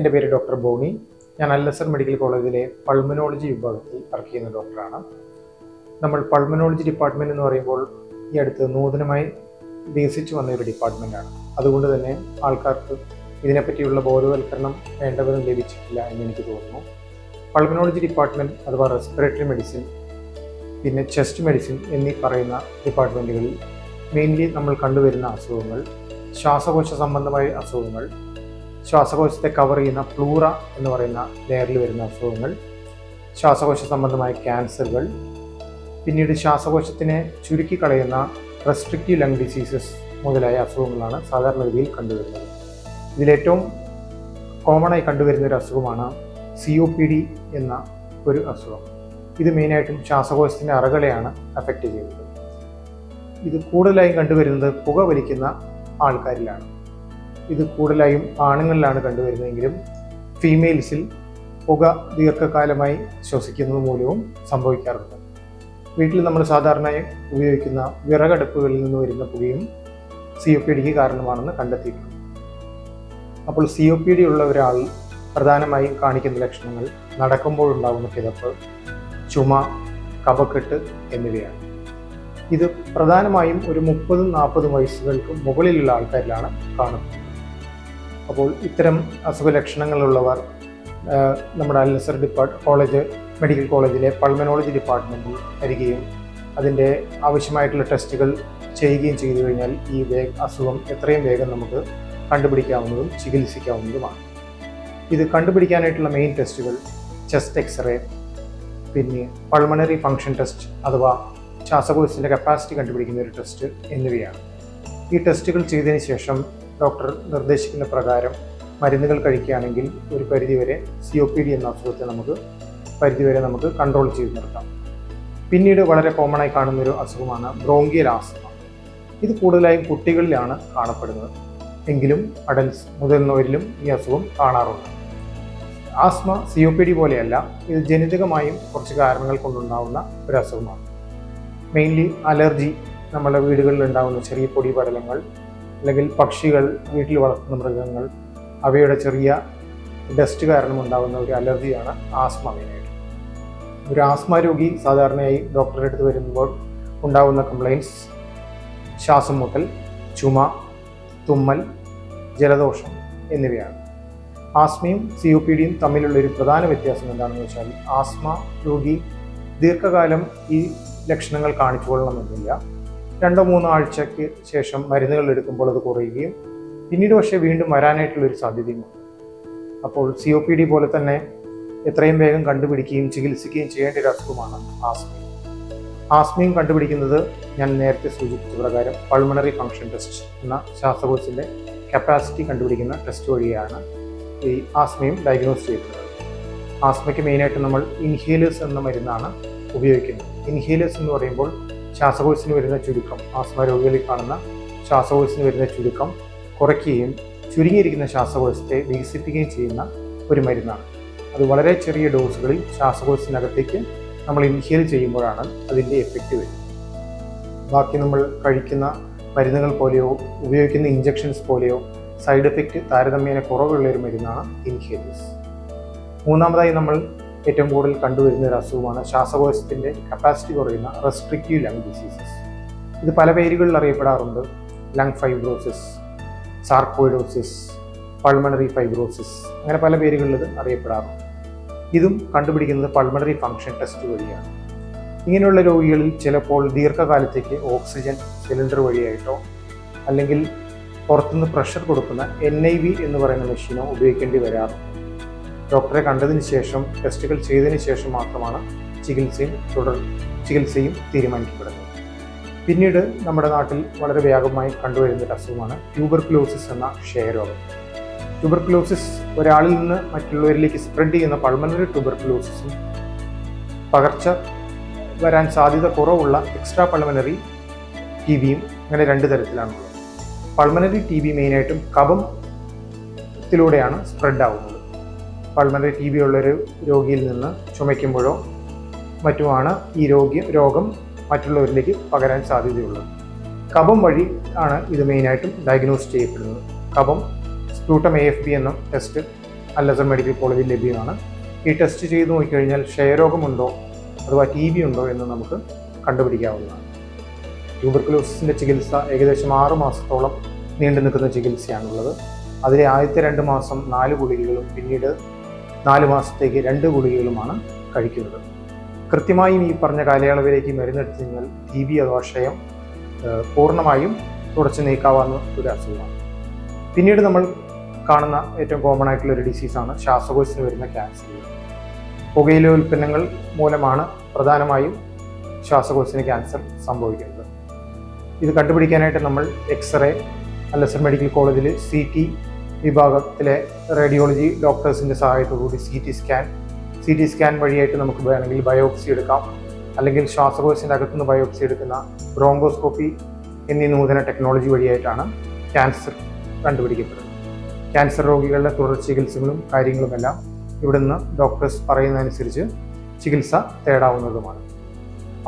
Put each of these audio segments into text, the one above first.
എൻ്റെ പേര് ഡോക്ടർ ബോണി. ഞാൻ അൽ-അസർ മെഡിക്കൽ കോളേജിലെ പൾമനോളജി വിഭാഗത്തിൽ വർക്ക് ചെയ്യുന്ന ഡോക്ടറാണ്. നമ്മൾ പൾമനോളജി ഡിപ്പാർട്ട്മെൻറ്റ് എന്ന് പറയുമ്പോൾ ഈ അടുത്ത് നൂതനമായി വികസിച്ചു വന്ന ഒരു ഡിപ്പാർട്ട്മെൻറ്റാണ്. അതുകൊണ്ട് തന്നെ ആൾക്കാർക്ക് ഇതിനെപ്പറ്റിയുള്ള ബോധവൽക്കരണം വേണ്ടവരും ലഭിച്ചിട്ടില്ല എന്ന് എനിക്ക് തോന്നുന്നു. പൾമനോളജി ഡിപ്പാർട്ട്മെൻറ്റ് അഥവാ റെസ്പിറേറ്ററി മെഡിസിൻ, പിന്നെ ചെസ്റ്റ് മെഡിസിൻ എന്നീ പറയുന്ന ഡിപ്പാർട്ട്മെൻറ്റുകളിൽ മെയിൻലി നമ്മൾ കണ്ടുവരുന്ന അസുഖങ്ങൾ ശ്വാസകോശ സംബന്ധമായ അസുഖങ്ങൾ, ശ്വാസകോശത്തെ കവർ ചെയ്യുന്ന പ്ലൂറ എന്ന് പറയുന്ന ലെയറിൽ വരുന്ന അസുഖങ്ങൾ, ശ്വാസകോശ സംബന്ധമായ ക്യാൻസറുകൾ, പിന്നീട് ശ്വാസകോശത്തിനെ ചുരുക്കിക്കളയുന്ന റെസ്ട്രിക്റ്റീവ് ലങ് ഡിസീസസ് മുതലായ അസുഖങ്ങളാണ് സാധാരണഗതിയിൽ കണ്ടുവരുന്നത്. ഇതിലേറ്റവും കോമണായി കണ്ടുവരുന്ന ഒരു അസുഖമാണ് COPD എന്ന ഒരു അസുഖം. ഇത് മെയിനായിട്ടും ശ്വാസകോശത്തിൻ്റെ അറകളെയാണ് അഫക്റ്റ് ചെയ്യുന്നത്. ഇത് കൂടുതലായും കണ്ടുവരുന്നത് പുക വലിക്കുന്ന ആൾക്കാരിലാണ്. ഇത് കൂടുതലായും ആണുങ്ങളിലാണ് കണ്ടുവരുന്നതെങ്കിലും ഫീമെയിൽസിൽ പുക ദീർഘകാലമായി ശ്വസിക്കുന്നത് മൂലവും സംഭവിക്കാറുണ്ട്. വീട്ടിൽ നമ്മൾ സാധാരണയായി ഉപയോഗിക്കുന്ന വിറകടുപ്പുകളിൽ നിന്ന് വരുന്ന പുകയും COPDക്ക് കാരണമാണെന്ന് കണ്ടെത്തിയിട്ടുണ്ട്. അപ്പോൾ COPD ഉള്ള ഒരാൾ പ്രധാനമായും കാണിക്കുന്ന ലക്ഷണങ്ങൾ നടക്കുമ്പോഴുണ്ടാകുന്ന കിതപ്പ്, ചുമ, കഫക്കെട്ട് എന്നിവയാണ്. ഇത് പ്രധാനമായും ഒരു 30-40 വയസ്സുകൾക്ക് മുകളിലുള്ള ആൾക്കാരിലാണ് കാണുന്നത്. അപ്പോൾ ഇത്തരം അസുഖ ലക്ഷണങ്ങളുള്ളവർ നമ്മുടെ അൽ-അസർ മെഡിക്കൽ കോളേജിലെ പൾമനോളജി ഡിപ്പാർട്ട്മെൻറ്റിൽ വരികയും അതിൻ്റെ ആവശ്യമായിട്ടുള്ള ടെസ്റ്റുകൾ ചെയ്യുകയും ചെയ്തു കഴിഞ്ഞാൽ ഈ അസുഖം എത്രയും വേഗം നമുക്ക് കണ്ടുപിടിക്കാവുന്നതും ചികിത്സിക്കാവുന്നതുമാണ്. ഇത് കണ്ടുപിടിക്കാനായിട്ടുള്ള മെയിൻ ടെസ്റ്റുകൾ ചെസ്റ്റ് എക്സ്റേ, പിന്നെ പൾമണറി ഫങ്ഷൻ ടെസ്റ്റ് അഥവാ ശ്വാസകോശത്തിൻ്റെ കപ്പാസിറ്റി കണ്ടുപിടിക്കുന്ന ഒരു ടെസ്റ്റ് എന്നിവയാണ്. ഈ ടെസ്റ്റുകൾ ചെയ്തതിന് ശേഷം ഡോക്ടർ നിർദ്ദേശിക്കുന്ന പ്രകാരം മരുന്നുകൾ കഴിക്കുകയാണെങ്കിൽ ഒരു പരിധിവരെ COPD എന്ന അസുഖത്തെ നമുക്ക് കൺട്രോൾ ചെയ്ത് നിർത്താം. പിന്നീട് വളരെ കോമണായി കാണുന്നൊരു അസുഖമാണ് ബ്രോങ്കിയൽ ആസ്മ. ഇത് കൂടുതലായും കുട്ടികളിലാണ് കാണപ്പെടുന്നത്, എങ്കിലും അഡൽട്സ് മുതിർന്നവരിലും ഈ അസുഖം കാണാറുണ്ട്. ആസ്മ COPD പോലെയല്ല, ഇത് ജനിതകമായും കുറച്ച് കാരണങ്ങൾ കൊണ്ടുണ്ടാകുന്ന ഒരു അസുഖമാണ്. മെയിൻലി അലർജി, നമ്മുടെ വീടുകളിൽ ഉണ്ടാകുന്ന ചെറിയ പൊടി പടലങ്ങൾ, അല്ലെങ്കിൽ പക്ഷികൾ, വീട്ടിൽ വളർത്തുന്ന മൃഗങ്ങൾ, അവയുടെ ചെറിയ ഡസ്റ്റ് കാരണം ഉണ്ടാകുന്ന ഒരു അലർജിയാണ് ആസ്മ മെയിനായിട്ട്. ഒരു ആസ്മ രോഗി സാധാരണയായി ഡോക്ടറുടെ അടുത്ത് വരുമ്പോൾ ഉണ്ടാകുന്ന കംപ്ലയിൻറ്റ്സ് ശ്വാസം മുട്ടൽ, ചുമ, തുമ്മൽ, ജലദോഷം എന്നിവയാണ്. ആസ്മയും COPDയും തമ്മിലുള്ള ഒരു പ്രധാന വ്യത്യാസം എന്താണെന്ന് വെച്ചാൽ ആസ്മ രോഗി ദീർഘകാലം ഈ ലക്ഷണങ്ങൾ കാണിച്ചു കൊള്ളണമെന്നില്ല. 2-3 ആഴ്ചയ്ക്ക് ശേഷം മരുന്നുകൾ എടുക്കുമ്പോൾ അത് കുറയുകയും പിന്നീട് പക്ഷേ വീണ്ടും വരാനായിട്ടുള്ളൊരു സാധ്യതയുമുണ്ട്. അപ്പോൾ COPD പോലെ തന്നെ എത്രയും വേഗം കണ്ടുപിടിക്കുകയും ചികിത്സിക്കുകയും ചെയ്യേണ്ട ഒരു അസുഖമാണ് ആസ്മയും. ആസ്മയും കണ്ടുപിടിക്കുന്നത് ഞാൻ നേരത്തെ സൂചിപ്പിച്ച പ്രകാരം പൾമണറി ഫങ്ഷൻ ടെസ്റ്റ് എന്ന ശ്വാസകോശത്തിൻ്റെ കപ്പാസിറ്റി കണ്ടുപിടിക്കുന്ന ടെസ്റ്റ് വഴിയാണ് ഈ ആസ്മയും ഡയഗ്നോസ് ചെയ്യുന്നത്. ആസ്മയ്ക്ക് മെയിനായിട്ട് നമ്മൾ ഇൻഹേലേഴ്സ് എന്ന മരുന്നാണ് ഉപയോഗിക്കുന്നത്. ഇൻഹേലേഴ്സ് എന്ന് പറയുമ്പോൾ ശ്വാസകോശത്തിന് വരുന്ന ചുരുക്കം, ആസ്മ രോഗികളിൽ കാണുന്ന ശ്വാസകോശത്തിന് വരുന്ന ചുരുക്കം കുറയ്ക്കുകയും ചുരുങ്ങിയിരിക്കുന്ന ശ്വാസകോശത്തെ വികസിപ്പിക്കുകയും ചെയ്യുന്ന ഒരു മരുന്നാണ്. അത് വളരെ ചെറിയ ഡോസുകളിൽ ശ്വാസകോശത്തിനകത്തേക്ക് നമ്മൾ ഇൻഹേൽ ചെയ്യുമ്പോഴാണ് അതിൻ്റെ എഫക്റ്റ് വരുന്നത്. ബാക്കി നമ്മൾ കഴിക്കുന്ന മരുന്നുകൾ പോലെയോ ഉപയോഗിക്കുന്ന ഇഞ്ചക്ഷൻസ് പോലെയോ സൈഡ് എഫക്റ്റ് താരതമ്യേന കുറവുള്ള ഒരു മരുന്നാണ് ഇൻഹേലേഴ്സ്. മൂന്നാമതായി നമ്മൾ ഏറ്റവും കൂടുതൽ കണ്ടുവരുന്ന ഒരു അസുഖമാണ് ശ്വാസകോശത്തിൻ്റെ കപ്പാസിറ്റി കുറയുന്ന റെസ്ട്രിക്റ്റീവ് ലങ് ഡിസീസസ്. ഇത് പല പേരുകളിൽ അറിയപ്പെടാറുണ്ട്. ലങ് ഫൈബ്രോസിസ്, സാർക്കോയിഡോസിസ്, പൾമണറി ഫൈബ്രോസിസ്, അങ്ങനെ പല പേരുകളിൽ ഇത് അറിയപ്പെടാറുണ്ട്. ഇതും കണ്ടുപിടിക്കുന്നത് പൾമണറി ഫങ്ഷൻ ടെസ്റ്റ് വഴിയാണ്. ഇങ്ങനെയുള്ള രോഗികളിൽ ചിലപ്പോൾ ദീർഘകാലത്തേക്ക് ഓക്സിജൻ സിലിണ്ടർ വഴിയായിട്ടോ അല്ലെങ്കിൽ പുറത്തുനിന്ന് പ്രഷർ കൊടുക്കുന്ന NIV എന്ന് പറയുന്ന മെഷീനോ ഉപയോഗിക്കേണ്ടി വരാറുണ്ട്. ഡോക്ടറെ കണ്ടതിന് ശേഷം ടെസ്റ്റുകൾ ചെയ്തതിന് ശേഷം മാത്രമാണ് ചികിത്സയും തീരുമാനിക്കപ്പെടുന്നത്. പിന്നീട് നമ്മുടെ നാട്ടിൽ വളരെ വ്യാപകമായി കണ്ടുവരുന്ന ഒരു അസുഖമാണ് ട്യൂബർകുലോസിസ് എന്ന ക്ഷയരോഗം. ട്യൂബർകുലോസിസ് ഒരാളിൽ നിന്ന് മറ്റുള്ളവരിലേക്ക് സ്പ്രെഡ് ചെയ്യുന്ന പൾമണറി ട്യൂബർകുലോസിസും പകർച്ച വരാൻ സാധ്യത കുറവുള്ള എക്സ്ട്രാ പൾമണറി TBയും അങ്ങനെ 2 തരത്തിലാണുള്ളത്. പൾമണറി TB മെയിനായിട്ടും കഫത്തിലൂടെയാണ് സ്പ്രെഡ് ആവുന്നത്. പൾമണറി TB ഉള്ളൊരു രോഗിയിൽ നിന്ന് ചുമയ്ക്കുമ്പോഴോ മറ്റുമാണ് ഈ രോഗം മറ്റുള്ളവരിലേക്ക് പകരാൻ സാധ്യതയുള്ളത്. കഫം വഴി ആണ് ഇത് മെയിനായിട്ടും ഡയഗ്നോസ് ചെയ്യപ്പെടുന്നത്. കഫം സ്പ്യൂട്ടം AFB എന്ന ടെസ്റ്റ് അൽ-അസ്ഹർ മെഡിക്കൽ കോളേജിൽ ലഭ്യമാണ്. ഈ ടെസ്റ്റ് ചെയ്ത് നോക്കിക്കഴിഞ്ഞാൽ ക്ഷയരോഗമുണ്ടോ അഥവാ TB ഉണ്ടോ എന്ന് നമുക്ക് കണ്ടുപിടിക്കാവുന്നതാണ്. ട്യൂബർക്കുലോസിൻ്റെ ചികിത്സ ഏകദേശം 6 മാസത്തോളം നീണ്ടു നിൽക്കുന്ന ചികിത്സയാണുള്ളത്. അതിലെ ആദ്യത്തെ 2 മാസം 4 ഗുളികകളും പിന്നീട് 4 മാസത്തേക്ക് 2 ഗുളികകളുമാണ് കഴിക്കുന്നത്. കൃത്യമായും ഈ പറഞ്ഞ കാലയളവിലേക്ക് മരുന്നെടുത്തു കഴിഞ്ഞാൽ TB അഥവാ ക്ഷയം പൂർണ്ണമായും തുടച്ചു നീക്കാവുന്ന ഒരു അസുഖമാണ്. പിന്നീട് നമ്മൾ കാണുന്ന ഏറ്റവും കോമൺ ആയിട്ടുള്ള ഒരു ഡിസീസാണ് ശ്വാസകോശത്തിന് വരുന്ന ക്യാൻസർ. പുകയില ഉൽപ്പന്നങ്ങൾ മൂലമാണ് പ്രധാനമായും ശ്വാസകോശത്തിന് ക്യാൻസർ സംഭവിക്കുന്നത്. ഇത് കണ്ടുപിടിക്കാനായിട്ട് നമ്മൾ എക്സ്റേ, അൽ-അസ്ഹർ മെഡിക്കൽ കോളേജിൽ CT വിഭാഗത്തിലെ റേഡിയോളജി ഡോക്ടേഴ്സിൻ്റെ സഹായത്തോടുകൂടി CT സ്കാൻ വഴിയായിട്ട് നമുക്ക് വേണമെങ്കിൽ ബയോപ്സി എടുക്കാം. അല്ലെങ്കിൽ ശ്വാസകോശത്തിൻ്റെ അകത്തുനിന്ന് ബയോപ്സി എടുക്കുന്ന ബ്രോങ്കോസ്കോപ്പി എന്നീ നൂതന ടെക്നോളജി വഴിയായിട്ടാണ് ക്യാൻസർ കണ്ടുപിടിക്കപ്പെടുന്നത്. ക്യാൻസർ രോഗികളുടെ തുടർ ചികിത്സകളും കാര്യങ്ങളുമെല്ലാം ഇവിടുന്ന് ഡോക്ടേഴ്സ് പറയുന്നതനുസരിച്ച് ചികിത്സ തേടാവുന്നതുമാണ്.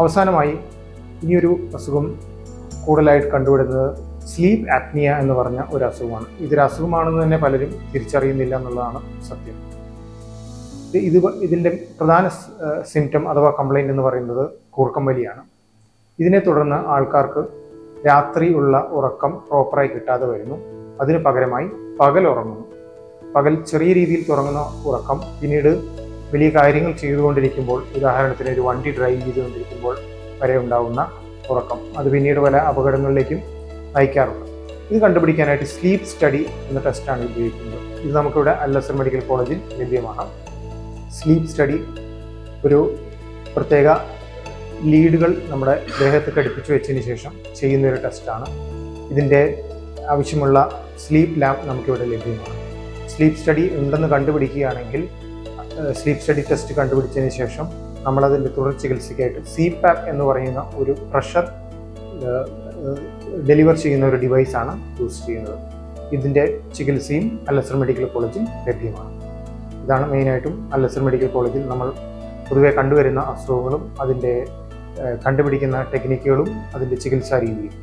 അവസാനമായി ഇനിയൊരു അസുഖം കൂടുതലായിട്ട് കണ്ടുപിടുന്നത് സ്ലീപ്പ് ആപ്നിയ എന്ന് പറഞ്ഞ ഒരു അസുഖമാണ്. ഇതൊരു അസുഖമാണെന്ന് തന്നെ പലരും തിരിച്ചറിയുന്നില്ല എന്നുള്ളതാണ് സത്യം. ഇതിൻ്റെ പ്രധാന സിംറ്റം അഥവാ കംപ്ലൈൻറ്റ് എന്ന് പറയുന്നത് കൂർക്കം വലിയാണ്. ഇതിനെ തുടർന്ന് ആൾക്കാർക്ക് രാത്രി ഉള്ള ഉറക്കം പ്രോപ്പറായി കിട്ടാതെ വരുന്നു. അതിന് പകരമായി പകൽ ഉറങ്ങുന്നു. പകൽ ചെറിയ രീതിയിൽ തുടങ്ങുന്ന ഉറക്കം പിന്നീട് വലിയ കാര്യങ്ങൾ ചെയ്തുകൊണ്ടിരിക്കുമ്പോൾ, ഉദാഹരണത്തിന് ഒരു വണ്ടി ഡ്രൈവ് ചെയ്തുകൊണ്ടിരിക്കുമ്പോൾ വരെ ഉണ്ടാകുന്ന ഉറക്കം, അത് പിന്നീട് പല അപകടങ്ങളിലേക്കും നയിക്കാറുണ്ട്. ഇത് കണ്ടുപിടിക്കാനായിട്ട് സ്ലീപ്പ് സ്റ്റഡി എന്ന ടെസ്റ്റാണ് ഉപയോഗിക്കുന്നത്. ഇത് നമുക്കിവിടെ അൽ-അസ്ഹർ മെഡിക്കൽ കോളേജിൽ ലഭ്യമാണ്. സ്ലീപ്പ് സ്റ്റഡി ഒരു പ്രത്യേക ലീഡുകൾ നമ്മുടെ ദേഹത്ത് ഘടിപ്പിച്ച് വെച്ചതിന് ശേഷം ചെയ്യുന്നൊരു ടെസ്റ്റാണ്. ഇതിൻ്റെ ആവശ്യമുള്ള സ്ലീപ്പ് ലാബ് നമുക്കിവിടെ ലഭ്യമാണ്. സ്ലീപ്പ് സ്റ്റഡി ഉണ്ടെന്ന് കണ്ടുപിടിക്കുകയാണെങ്കിൽ സ്ലീപ്പ് സ്റ്റഡി ടെസ്റ്റ് കണ്ടുപിടിച്ചതിന് ശേഷം നമ്മളതിൻ്റെ തുടർ ചികിത്സയ്ക്കായിട്ട് CPAP എന്ന് പറയുന്ന ഒരു പ്രഷർ ഡെലിവർ ചെയ്യുന്ന ഒരു ഡിവൈസാണ് യൂസ് ചെയ്യുന്നത്. ഇതിൻ്റെ ചികിത്സയും അൽ-അസ്ഹർ മെഡിക്കൽ കോളേജിൽ ലഭ്യമാണ്. ഇതാണ് മെയിനായിട്ടും അൽ-അസ്ഹർ മെഡിക്കൽ കോളേജിൽ നമ്മൾ പൊതുവെ കണ്ടുവരുന്ന അസുഖങ്ങളും അതിൻ്റെ കണ്ടുപിടിക്കുന്ന ടെക്നിക്കുകളും അതിൻ്റെ ചികിത്സാ രീതിയും.